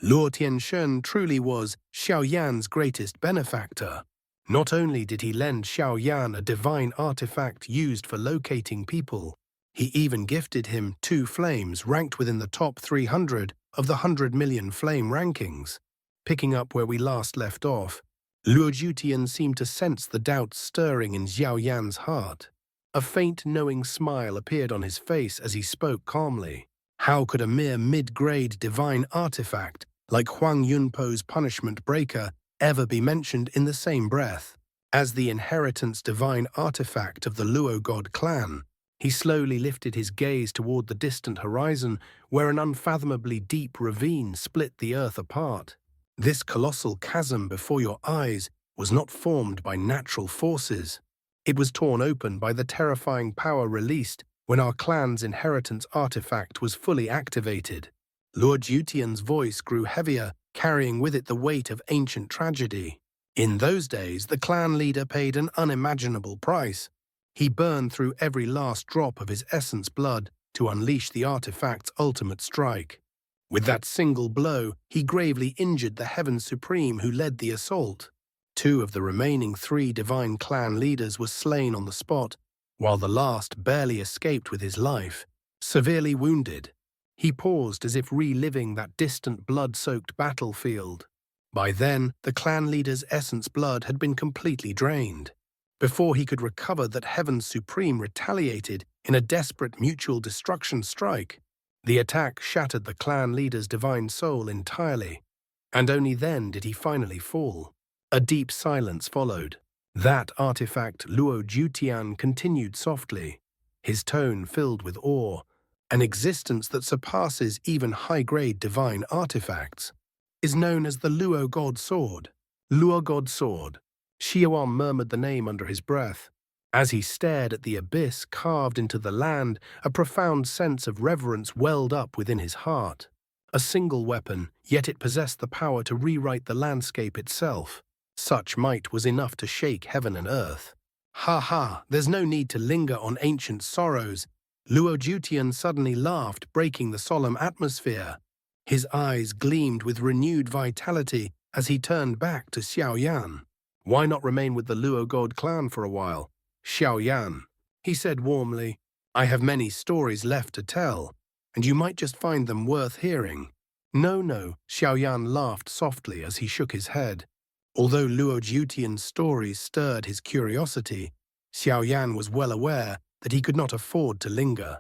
Luo Tianshen truly was Xiao Yan's greatest benefactor. Not only did he lend Xiao Yan a divine artifact used for locating people, he even gifted him 2 flames ranked within the top 300 of the 100 million flame rankings. Picking up where we last left off, Luo Jutian seemed to sense the doubts stirring in Xiao Yan's heart. A faint knowing smile appeared on his face as he spoke calmly. How could a mere mid-grade divine artifact like Huang Yunpo's punishment breaker ever be mentioned in the same breath? As the inheritance divine artifact of the Luo God clan, he slowly lifted his gaze toward the distant horizon where an unfathomably deep ravine split the earth apart. This colossal chasm before your eyes was not formed by natural forces. It was torn open by the terrifying power released when our clan's inheritance artifact was fully activated. Luo Jutian's voice grew heavier, carrying with it the weight of ancient tragedy. In those days, the clan leader paid an unimaginable price. He burned through every last drop of his essence blood to unleash the artifact's ultimate strike. With that single blow, he gravely injured the Heaven Supreme who led the assault. 2 of the remaining 3 divine clan leaders were slain on the spot, while the last barely escaped with his life, severely wounded. He paused as if reliving that distant blood-soaked battlefield. By then, the clan leader's essence blood had been completely drained. Before he could recover that Heaven Supreme retaliated in a desperate mutual destruction strike. The attack shattered the clan leader's divine soul entirely, and only then did he finally fall. A deep silence followed. That artifact Luo Jutian continued softly, his tone filled with awe, an existence that surpasses even high-grade divine artifacts, is known as the Luo God Sword. Luo God Sword. Xiao Yan murmured the name under his breath. As he stared at the abyss carved into the land, a profound sense of reverence welled up within his heart. A single weapon, yet it possessed the power to rewrite the landscape itself. Such might was enough to shake heaven and earth. Ha ha, there's no need to linger on ancient sorrows. Luo Jutian suddenly laughed, breaking the solemn atmosphere. His eyes gleamed with renewed vitality as he turned back to Xiao Yan. Why not remain with the Luo God clan for a while? Xiao Yan, he said warmly, I have many stories left to tell, and you might just find them worth hearing. No, Xiao Yan laughed softly as he shook his head. Although Luo Jutian's stories stirred his curiosity, Xiao Yan was well aware that he could not afford to linger.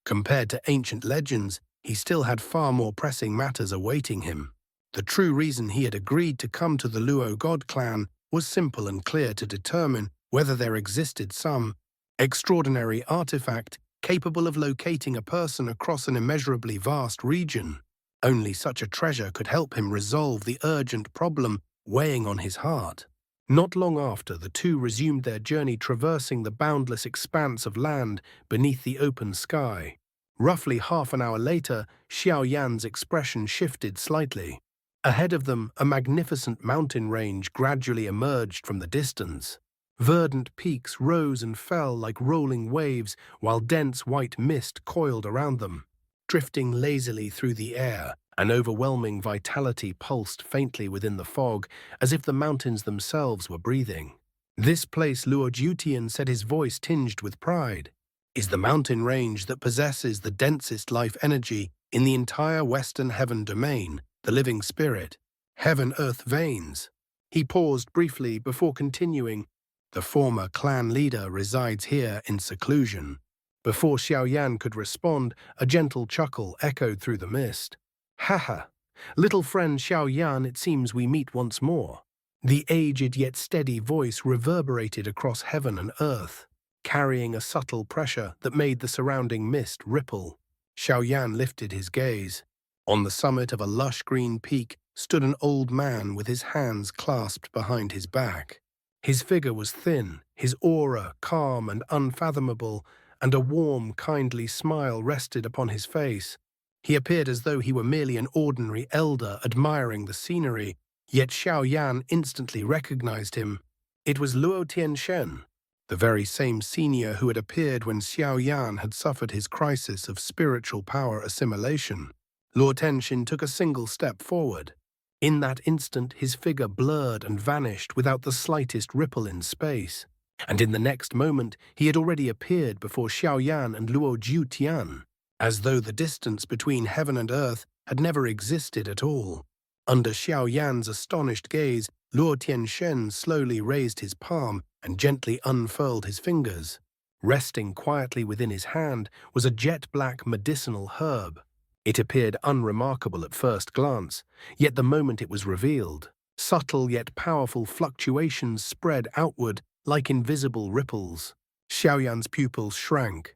Compared to ancient legends, he still had far more pressing matters awaiting him. The true reason he had agreed to come to the Luo God clan was simple and clear: to determine whether there existed some extraordinary artifact capable of locating a person across an immeasurably vast region. Only such a treasure could help him resolve the urgent problem weighing on his heart. Not long after, the 2 resumed their journey, traversing the boundless expanse of land beneath the open sky. Roughly half an hour later, Xiao Yan's expression shifted slightly. Ahead of them, a magnificent mountain range gradually emerged from the distance. Verdant peaks rose and fell like rolling waves, while dense white mist coiled around them. Drifting lazily through the air, an overwhelming vitality pulsed faintly within the fog, as if the mountains themselves were breathing. This place, Luo Jutian said, his voice tinged with pride, is the mountain range that possesses the densest life energy in the entire Western Heaven domain, the living spirit, heaven-earth veins. He paused briefly before continuing, the former clan leader resides here in seclusion. Before Xiao Yan could respond, a gentle chuckle echoed through the mist. Ha! Little friend Xiao Yan, it seems we meet once more. The aged yet steady voice reverberated across heaven and earth, carrying a subtle pressure that made the surrounding mist ripple. Xiao Yan lifted his gaze. On the summit of a lush green peak stood an old man with his hands clasped behind his back. His figure was thin, his aura calm and unfathomable, and a warm, kindly smile rested upon his face. He appeared as though he were merely an ordinary elder admiring the scenery, yet Xiao Yan instantly recognized him. It was Luo Tianshen, the very same senior who had appeared when Xiao Yan had suffered his crisis of spiritual power assimilation. Luo Tenshin took a single step forward. In that instant, his figure blurred and vanished without the slightest ripple in space. And in the next moment, he had already appeared before Xiao Yan and Luo Tian, as though the distance between heaven and earth had never existed at all. Under Xiao Yan's astonished gaze, Luo Tianxuan slowly raised his palm and gently unfurled his fingers. Resting quietly within his hand was a jet-black medicinal herb. It appeared unremarkable at first glance, yet the moment it was revealed, subtle yet powerful fluctuations spread outward like invisible ripples. Xiao Yan's pupils shrank.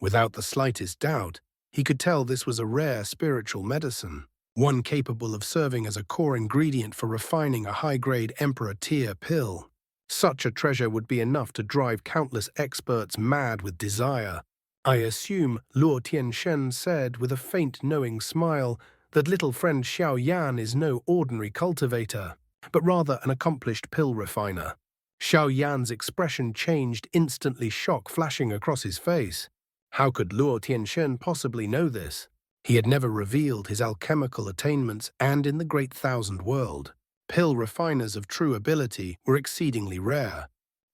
Without the slightest doubt, he could tell this was a rare spiritual medicine, one capable of serving as a core ingredient for refining a high-grade emperor-tier pill. Such a treasure would be enough to drive countless experts mad with desire. I assume, Luo Tianxuan said with a faint knowing smile, that little friend Xiao Yan is no ordinary cultivator, but rather an accomplished pill refiner. Xiao Yan's expression changed instantly, shock flashing across his face. How could Luo Tianxuan possibly know this? He had never revealed his alchemical attainments, and in the Great Thousand World, pill refiners of true ability were exceedingly rare.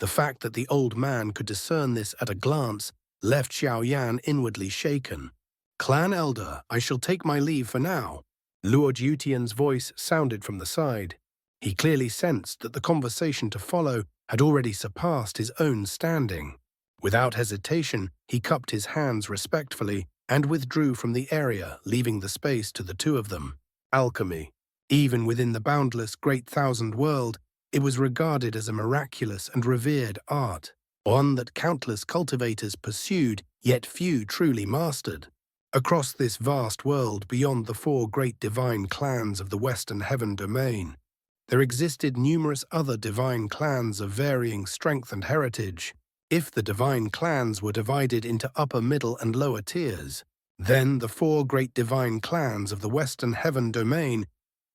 The fact that the old man could discern this at a glance left Xiao Yan inwardly shaken. "Clan Elder, I shall take my leave for now." Luo Tian's voice sounded from the side. He clearly sensed that the conversation to follow had already surpassed his own standing. Without hesitation, he cupped his hands respectfully and withdrew from the area, leaving the space to the two of them. Alchemy. Even within the boundless Great Thousand World, it was regarded as a miraculous and revered art, one that countless cultivators pursued, yet few truly mastered. Across this vast world beyond the four great divine clans of the Western Heaven domain, there existed numerous other divine clans of varying strength and heritage. If the divine clans were divided into upper, middle, and lower tiers, then the four great divine clans of the Western Heaven domain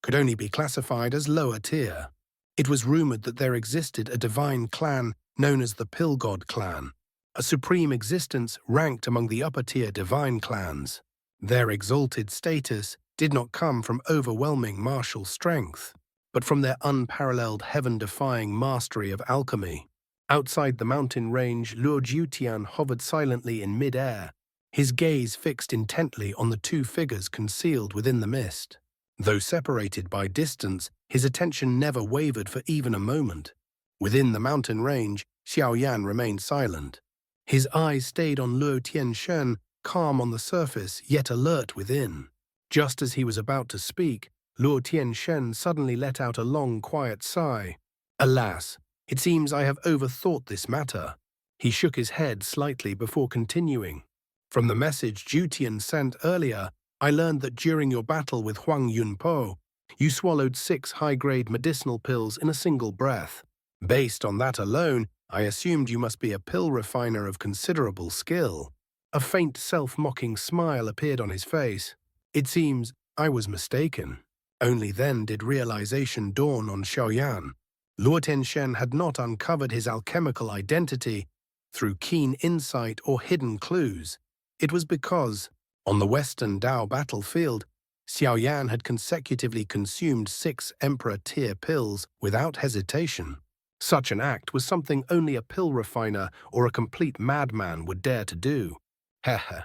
could only be classified as lower tier. It was rumored that there existed a divine clan known as the Pill God clan, a supreme existence ranked among the upper-tier divine clans. Their exalted status did not come from overwhelming martial strength, but from their unparalleled heaven-defying mastery of alchemy. Outside the mountain range, Luo Tian hovered silently in mid-air, his gaze fixed intently on the two figures concealed within the mist. Though separated by distance, his attention never wavered for even a moment. Within the mountain range, Xiao Yan remained silent. His eyes stayed on Luo Tianxuan, calm on the surface, yet alert within. Just as he was about to speak, Luo Tianxuan suddenly let out a long, quiet sigh. "Alas, it seems I have overthought this matter." He shook his head slightly before continuing. "From the message Jutian sent earlier, I learned that during your battle with Huang Yunpo, you swallowed 6 high-grade medicinal pills in a single breath. Based on that alone, I assumed you must be a pill refiner of considerable skill." A faint self-mocking smile appeared on his face. "It seems I was mistaken." Only then did realization dawn on Xiao Yan. Luo Tianxuan had not uncovered his alchemical identity through keen insight or hidden clues. It was because, on the Western Dao battlefield, Xiao Yan had consecutively consumed 6 Emperor-tier pills without hesitation. Such an act was something only a pill refiner or a complete madman would dare to do. Heh.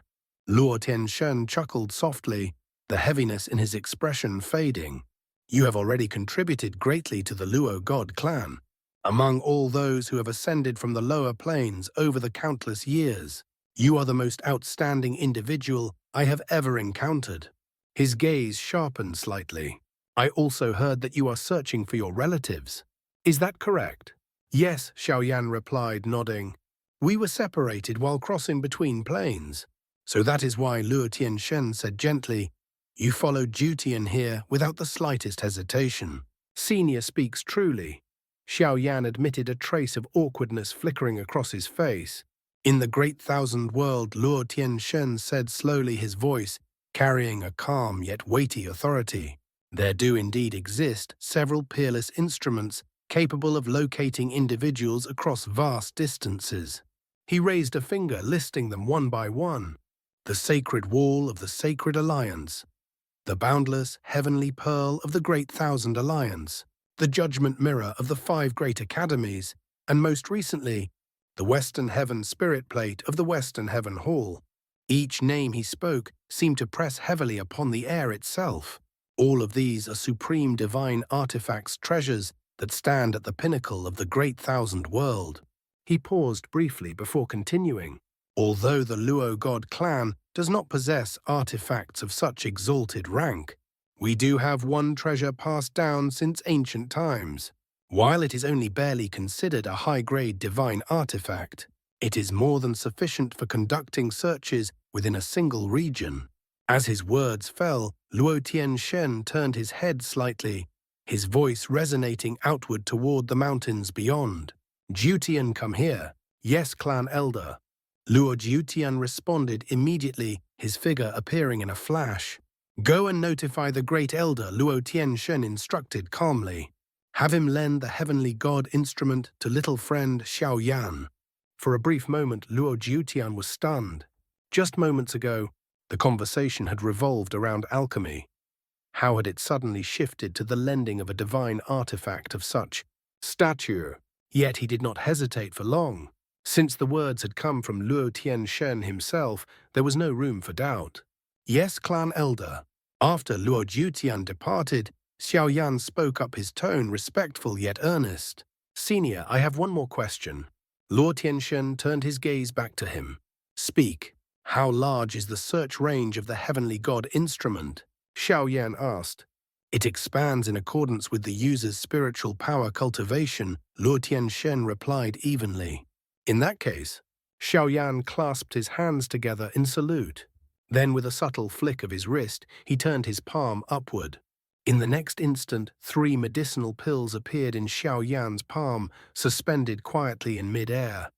Luo Tianxuan chuckled softly, the heaviness in his expression fading. "You have already contributed greatly to the Luo God clan. Among all those who have ascended from the lower planes over the countless years, you are the most outstanding individual I have ever encountered." His gaze sharpened slightly. "I also heard that you are searching for your relatives. Is that correct?" "Yes," Xiao Yan replied, nodding. "We were separated while crossing between planes. So that is why," Luo Tianxuan said gently, "you followed Jutian here without the slightest hesitation." "Senior speaks truly." Xiao Yan admitted a trace of awkwardness flickering across his face. "In the Great Thousand World," Luo Tianxuan said slowly, his voice carrying a calm yet weighty authority, "there do indeed exist several peerless instruments capable of locating individuals across vast distances." He raised a finger, listing them one by one. "The Sacred Wall of the Sacred Alliance, the boundless heavenly pearl of the Great Thousand Alliance, the judgment mirror of the 5 great academies, and most recently, the Western Heaven Spirit Plate of the Western Heaven Hall. Each name he spoke seemed to press heavily upon the air itself. All of these are supreme divine artifacts, treasures that stand at the pinnacle of the Great Thousand World. He paused briefly before continuing. Although the Luo God clan does not possess artifacts of such exalted rank, we do have one treasure passed down since ancient times. While it is only barely considered a high-grade divine artifact, it is more than sufficient for conducting searches within a single region. As his words fell, Luo Tianshen turned his head slightly, his voice resonating outward toward the mountains beyond. "Jiutian, come here." "Yes, clan elder." Luo Jiutian responded immediately, his figure appearing in a flash. "Go and notify the great elder," Luo Tianshen instructed calmly. "Have him lend the heavenly god instrument to little friend Xiao Yan." For a brief moment, Luo Jiutian was stunned. Just moments ago, the conversation had revolved around alchemy. How had it suddenly shifted to the lending of a divine artifact of such stature? Yet he did not hesitate for long. Since the words had come from Luo Tianshen himself, there was no room for doubt. "Yes, clan elder." After Luo Jiutian departed, Xiao Yan spoke up, his tone respectful yet earnest. "Senior, I have one more question." Luo Tianshen turned his gaze back to him. "Speak. How large is the search range of the heavenly god instrument?" Xiao Yan asked. "It expands in accordance with the user's spiritual power cultivation," Luo Tianshen replied evenly. "In that case," Xiao Yan clasped his hands together in salute. Then, with a subtle flick of his wrist, he turned his palm upward. In the next instant, 3 medicinal pills appeared in Xiao Yan's palm, suspended quietly in mid-air.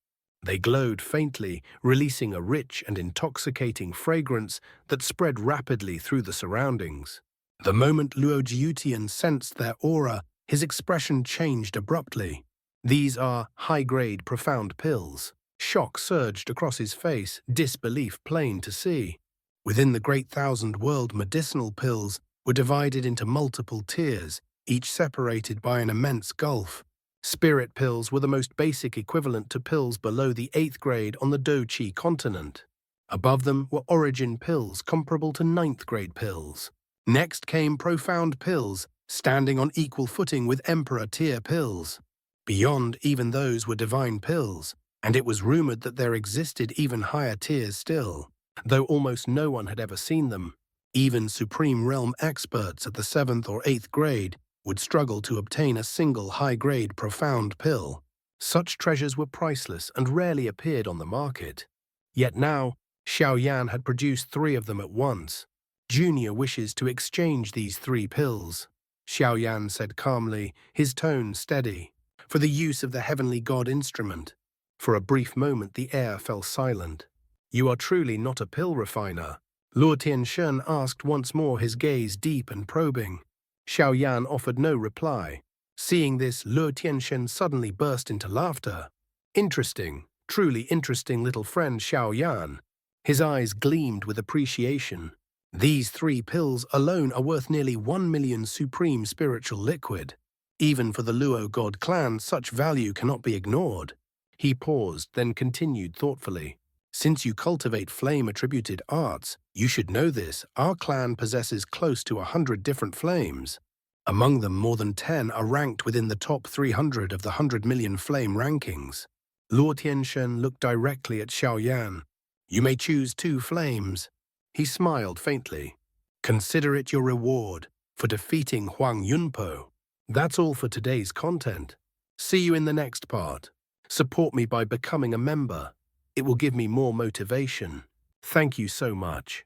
They glowed faintly, releasing a rich and intoxicating fragrance that spread rapidly through the surroundings. The moment Luo Jiutian sensed their aura, his expression changed abruptly. "These are high-grade, profound pills." Shock surged across his face, disbelief plain to see. Within the Great Thousand World, medicinal pills were divided into multiple tiers, each separated by an immense gulf. Spirit pills were the most basic equivalent to pills below the 8th grade on the Do-Chi continent. Above them were origin pills comparable to 9th grade pills. Next came profound pills, standing on equal footing with emperor tier pills. Beyond even those were divine pills, and it was rumored that there existed even higher tiers still, though almost no one had ever seen them. Even Supreme Realm experts at the 7th or 8th grade would struggle to obtain a single high-grade profound pill. Such treasures were priceless and rarely appeared on the market. Yet now, Xiao Yan had produced 3 of them at once. "Junior wishes to exchange these 3 pills," Xiao Yan said calmly, his tone steady, "for the use of the heavenly god instrument." For a brief moment the air fell silent. "You are truly not a pill refiner?" Luo Tianshen asked once more, his gaze deep and probing. Xiao Yan offered no reply. Seeing this, Luo Tianshen suddenly burst into laughter. "Interesting, truly interesting little friend Xiao Yan." His eyes gleamed with appreciation. "These 3 pills alone are worth nearly 1 million supreme spiritual liquid. Even for the Luo God clan, such value cannot be ignored." He paused, then continued thoughtfully. "Since you cultivate flame-attributed arts, you should know this. Our clan possesses close to 100 different flames. Among them, more than 10 are ranked within the top 300 of the 100 million flame rankings." Luo Tianshen looked directly at Xiao Yan. "You may choose 2 flames." He smiled faintly. "Consider it your reward for defeating Huang Yunpo." That's all for today's content. See you in the next part. Support me by becoming a member. It will give me more motivation. Thank you so much.